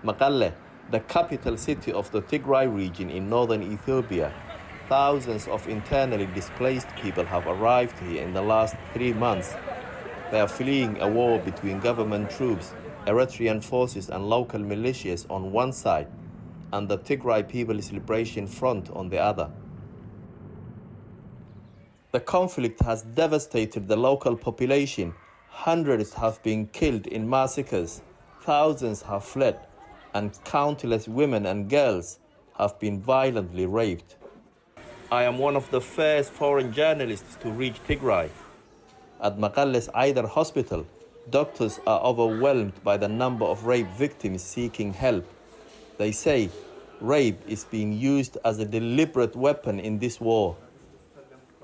Mekelle, the capital city of the Tigray region in northern Ethiopia, thousands of internally displaced people have arrived here in the last 3 months. They are fleeing a war between government troops, Eritrean forces and local militias on one side, and the Tigray People's Liberation Front on the other. The conflict has devastated the local population. Hundreds have been killed in massacres, thousands have fled, and countless women and girls have been violently raped. I am one of the first foreign journalists to reach Tigray. At Mekelle's Eider Hospital, doctors are overwhelmed by the number of rape victims seeking help. They say rape is being used as a deliberate weapon in this war.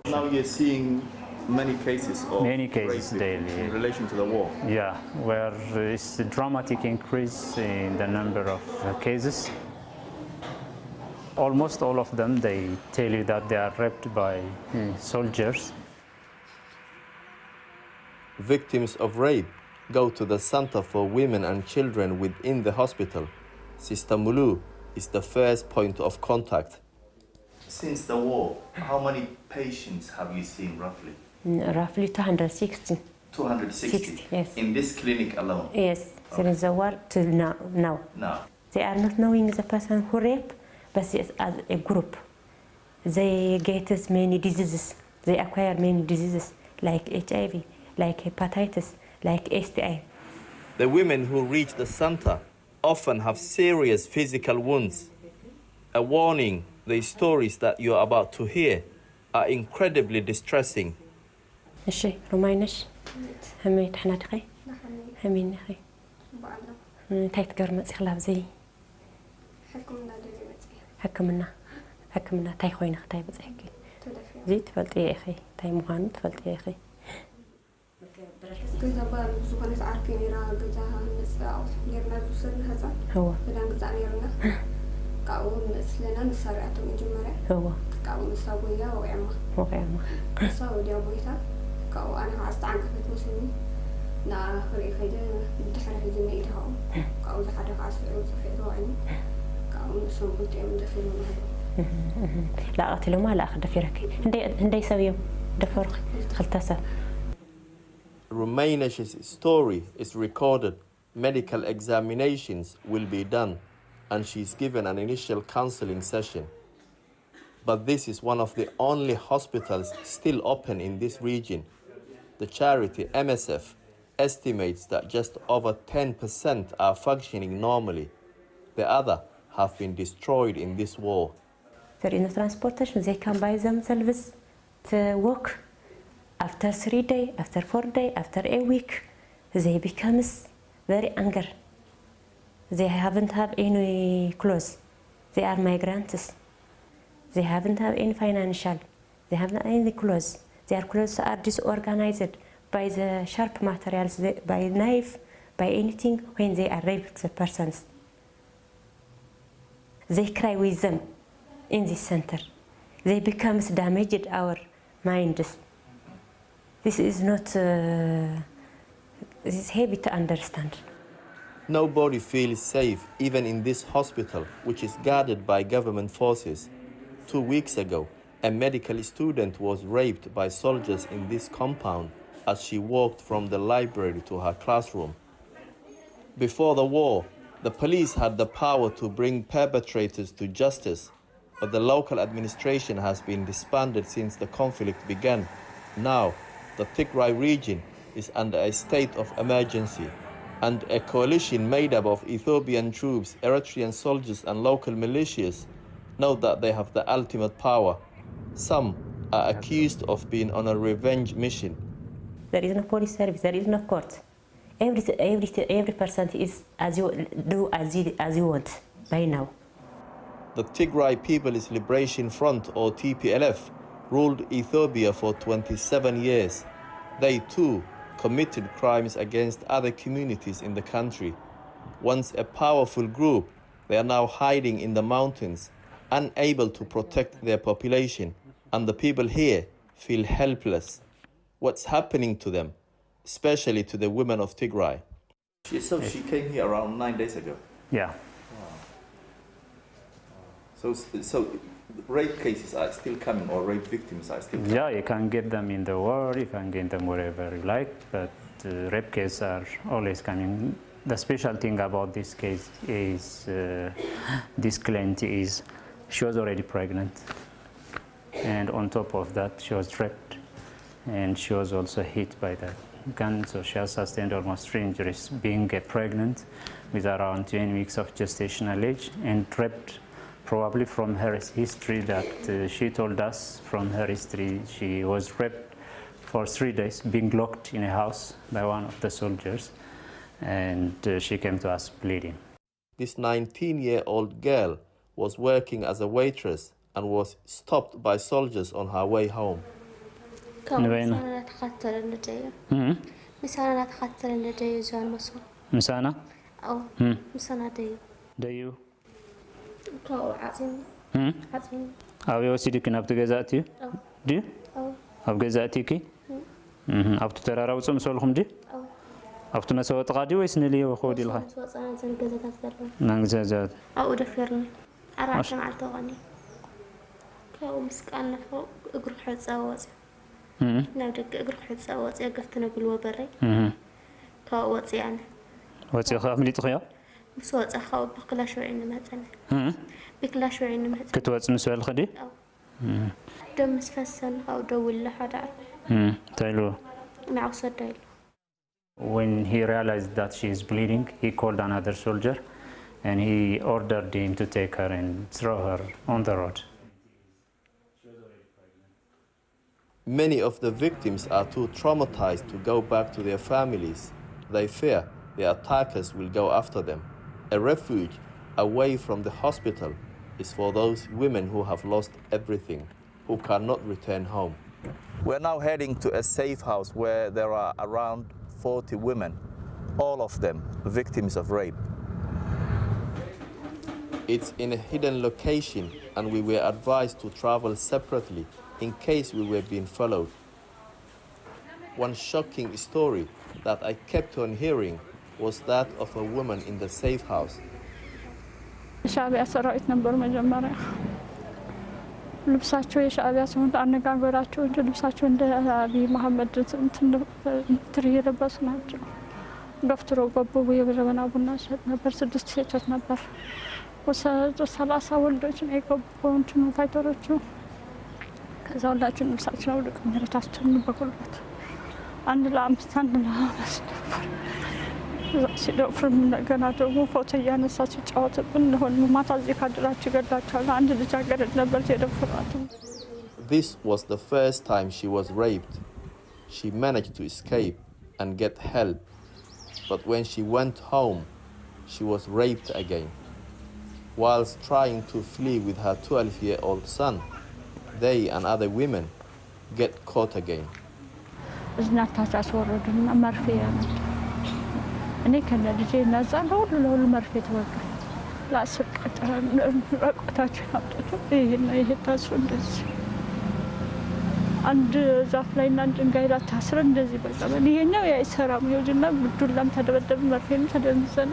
Now you're seeing many cases of rape daily in relation to the war. Yeah, where it's a dramatic increase in the number of cases. Almost all of them, they tell you that they are raped by soldiers. Victims of rape go to the Center for Women and Children within the hospital. Sister Mulu is the first point of contact. Since the war, how many patients have you seen roughly? Roughly 260. 260? Yes. In this clinic alone? Yes, since the war till now. Now? They are not knowing the person who raped, but it's as a group. They get many diseases. They acquire many diseases like HIV, like hepatitis, like STI. The women who reach the center often have serious physical wounds. A warning, the stories that you are about to hear are incredibly distressing. እሺ ሮማይነሽ همي تحنا تخي همي نخي እንታይ ትገርመጽ ይኽላብ ዘይ ሕክምና እንታይ ኮይና እንታይ በጽሕኪ ዘይ ትፈልጥ እኺ እንታይ ምዃኑ ትፈልጥ እኺ ገዛ ባል ዝኾነ ሰዓት ኔራ ገዛ ንጽአው ኔርና ዝውሰድና ህፃን هو ገዳን ገዛ ኔርና ካው መስለና ንሰራቱ መጀመሪያ هو ካው ንሳቦያ ወይማ ሰው ወዲያ ቦይታ ካው አና አስተዓንቀፈት መስሉኒ ና ፍሬ ኸይደ ድሕረ ሂጅ ነይድሃው ካው ዝሓደ ካስዑ ጽፈት ወይኒ ካው ንሶም ጉዳይ እንደፈሉ ማለት لا قتلوا ما لا أخذ فيرك هندي سويهم دفرق خلتصة. Rumainesh's story is recorded, medical examinations will be done, and she's given an initial counseling session. But this is one of the only hospitals still open in this region. The charity MSF estimates that just over 10% are functioning normally. The other have been destroyed in this war. There is no transportation, they can buy themselves to work. After 3 days, after 4 days, after a week, they become very angry. They haven't have any clothes. They are migrants. They haven't have any financial. They haven't any clothes. Their clothes are disorganized by the sharp materials, by knife, by anything when they are raped the persons. They cry with them in this center. They become damaged our minds. This is not, this is heavy to understand. Nobody feels safe even in this hospital, which is guarded by government forces. 2 weeks ago, a medical student was raped by soldiers in this compound as she walked from the library to her classroom. Before the war, the police had the power to bring perpetrators to justice, but the local administration has been disbanded since the conflict began. Now, the Tigray region is under a state of emergency, and a coalition made up of Ethiopian troops, Eritrean soldiers and local militias know that they have the ultimate power. Some are accused of being on a revenge mission. There is no police service, there is no court. Every person is as you do as you want by now. The Tigray People's Liberation Front, or TPLF, ruled Ethiopia for 27 years. They too committed crimes against other communities in the country. Once a powerful group, they are now hiding in the mountains, unable to protect their population, and the people here feel helpless. What's happening to them, especially to the women of Tigray? So she came here around 9 days ago? Yeah. So rape cases are still coming, or rape victims are still coming? Yeah, you can get them in the war, you can get them wherever you like, but rape cases are always coming. The special thing about this case is this client is she was already pregnant, and on top of that she was raped, and she was also hit by that gun, so she has sustained almost 3 injuries being pregnant with around 20 weeks of gestational age, and raped. Probably from her history that she told us, from her history she was raped for 3 days, being locked in a house by one of the soldiers, and she came to us bleeding. This 19-year-old girl was working as a waitress and was stopped by soldiers on her way home. أبي وسيدك نبت جزاتي دي أب جزاتيك أبت ترى روسم سولهم دي أبت مسوي تقادي ويسنلي وخودي لها نعزازات أو دفرني أراك مع التغني كأو مسكان فوق أجرح حد سواد نودك أجرح حد سواد يقفتنا بالوبري كأو وطيان وطي خاملي تخيا بصوت أخاو بكلاش وعين مهتن بكلاش وعين مهتن كتوات مسؤول خدي دم مسفسن أو دول لحدا تايلو مع صديل. When he realized that she is bleeding, he called another soldier and he ordered him to take her and throw her on the road. Many of the victims are too traumatized to go back to their families. They fear the attackers will go after them. A refuge away from the hospital is for those women who have lost everything, who cannot return home. We're now heading to a safe house where there are around 40 women, all of them victims of rape. It's in a hidden location, and we were advised to travel separately in case we were being followed. One shocking story that I kept on hearing was that of a woman in the safe house. ሻዕቢያ ሰራዊት ነበሩ መጀመሪያ ልብሳቸው የሻዕቢያ ሲሆን አነጋገራቸው እንጂ ልብሳቸው እንደ አብይ መሐመድ እንትን የለበሱ ናቸው። ገፍትሮ ገቡ የበረበና ቡና ሸጥ ነበር። 6 ሴቶች ነበር። 30 ወንዶች ነው የገቡ እንትኑ ፋይተሮቹ። ከዛ ሁላችን ልብሳችን አውልቀው መሬታችን በኩልበት አንድ ለአምስት አንድ ለአምስት ነበር። ሲደፍርም እንደገና ደግሞ ፎቶ እያነሳ ሲጫወትብን ለሆነ ማታ እዚህ ካድራችሁ ገድላችኋል። አንድ ልጅ አገረድ ነበር የደፈሯት። This was the first time she was raped. She managed to escape and get help, but when she went home, she was raped again. Whilst trying to flee with her 12-year-old son, they and other women get caught again. ዝናታቻስ ወረዱና መርፌ ያመጡ እኔ ከነልጄ ነዛ ለሁሉ መርፌ ተወጋ ላስቀጣ ረቆታቸው አጥቶ ይሄ ታስሮ እንደዚህ አንድ ዛፍ ላይ እና ድንጋይ ላይ ታስረ እንደዚህ በቃ ይሄኛው ያይሰራም ይወጅና ዱላም ተደበደብ መርፌም ተደምዘና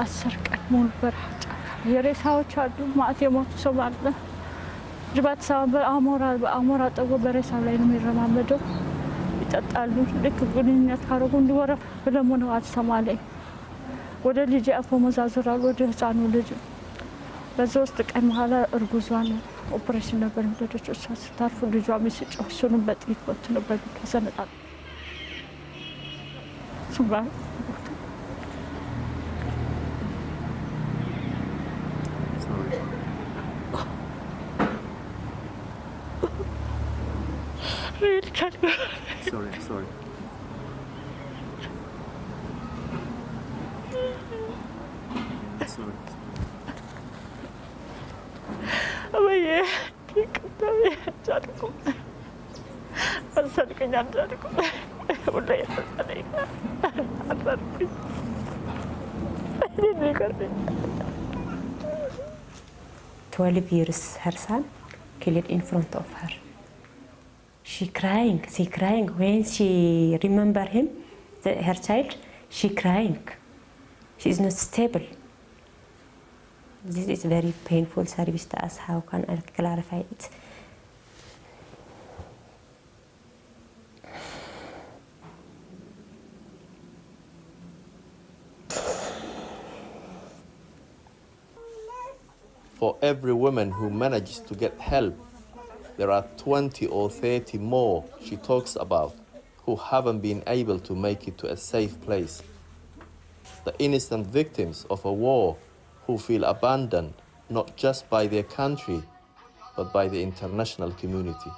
10 ቀን ሙሉ በረሃ የሬሳዎች አሉ ማት የሞቱ ሰው አለ ጅባት ሳበር አሞራ ጠጎ በሬሳ ላይ ነው የሚረማመደው ይጣጣሉ ልክ ጉንኛት ካረጉ እንዲወራ በደሞ ነው አትሰማለኝ ወደ ልጅ አፎመዛዝራል ወደ ህፃኑ ልጅ በሶስት ቀን በኋላ እርጉዟን ኦፕሬሽን ነበር እንደደች እሷ ስታርፍ ልጇ መስጭው እሱንም በጥይት ወጥቶበት ተሰነጣል ሱባ Sorry. Abaye, kitabe jadku. Asal kenyan jadku. Udah ya tadi. Asal. Ini kan. 12 years her son killed in front of her. She crying when she remember him, her child, she crying. She is not stable. This is very painful service to us. How can I clarify it? For every woman who manages to get help, there are 20 or 30 more she talks about who haven't been able to make it to a safe place. The innocent victims of a war who feel abandoned not just by their country, but by the international community.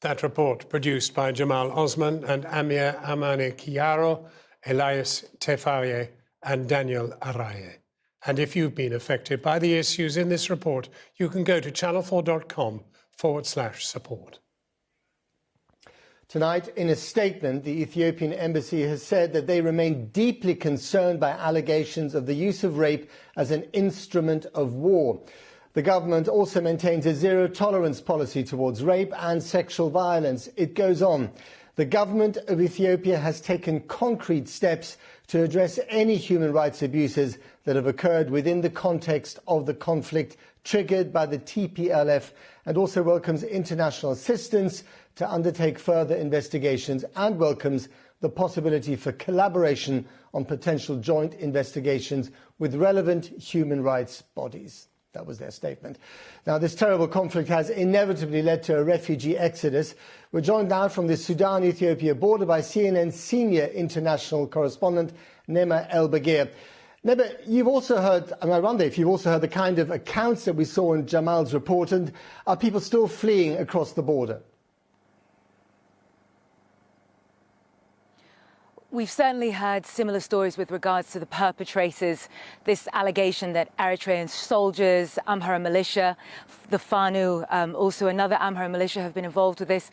That report produced by Jamal Osman and Amir Amane Kiaro, Elias Tefaye and Daniel Araye. And if you've been affected by the issues in this report, you can go to channel4.com/support. Tonight, in a statement, the Ethiopian embassy has said that they remain deeply concerned by allegations of the use of rape as an instrument of war. The government also maintains a zero-tolerance policy towards rape and sexual violence. It goes on. The government of Ethiopia has taken concrete steps to address any human rights abuses that have occurred within the context of the conflict triggered by the TPLF, and also welcomes international assistance to undertake further investigations, and welcomes the possibility for collaboration on potential joint investigations with relevant human rights bodies. That was their statement. Now, this terrible conflict has inevitably led to a refugee exodus. We're joined now from the Sudan-Ethiopia border by CNN senior international correspondent Nema El-Bagir. Nema, you've also heard, I wonder if you've also heard the kind of accounts that we saw in Jamal's report, and are people still fleeing across the border? We've certainly heard similar stories with regards to the perpetrators. This allegation that Eritrean soldiers, Amhara militia, the Fanu, also another Amhara militia have been involved with this.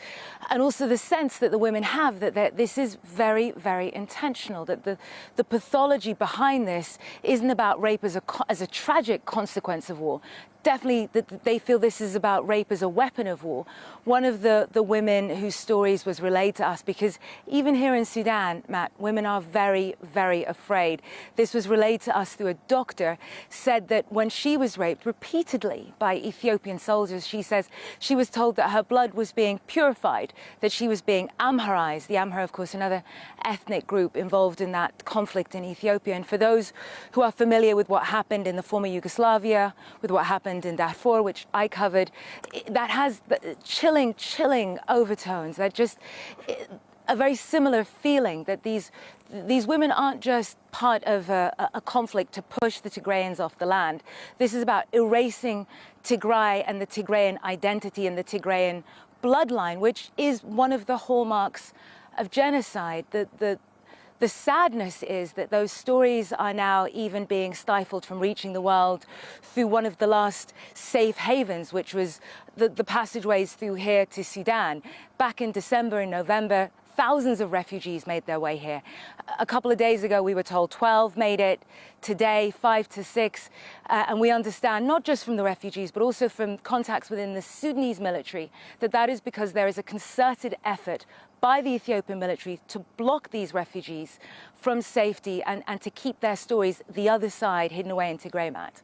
And also the sense that the women have that this is very, very intentional, that the pathology behind this isn't about rape as a tragic consequence of war. Definitely that they feel this is about rape as a weapon of war. One of the women whose stories was relayed to us, because even here in Sudan, Matt, women are very, very afraid. This was relayed to us through a doctor, said that when she was raped repeatedly by Ethiopian soldiers, she says she was told that her blood was being purified, that she was being Amharized. The Amhara, of course, another ethnic group involved in that conflict in Ethiopia. And for those who are familiar with what happened in the former Yugoslavia, with what happened in Darfur, which I covered, that has chilling overtones, that just a very similar feeling that these women aren't just part of a conflict to push the Tigrayans off the land. This is about erasing Tigray and the Tigrayan identity and the Tigrayan bloodline, which is one of the hallmarks of genocide. The sadness is that those stories are now even being stifled from reaching the world through one of the last safe havens, which was the passageways through here to Sudan. Back in December and November, thousands of refugees made their way here. A couple of days ago, we were told 12 made it. Today, 5 to 6. And we understand, not just from the refugees, but also from contacts within the Sudanese military, that is because there is a concerted effort by the Ethiopian military to block these refugees from safety and to keep their stories the other side hidden away in Tigray, Matt.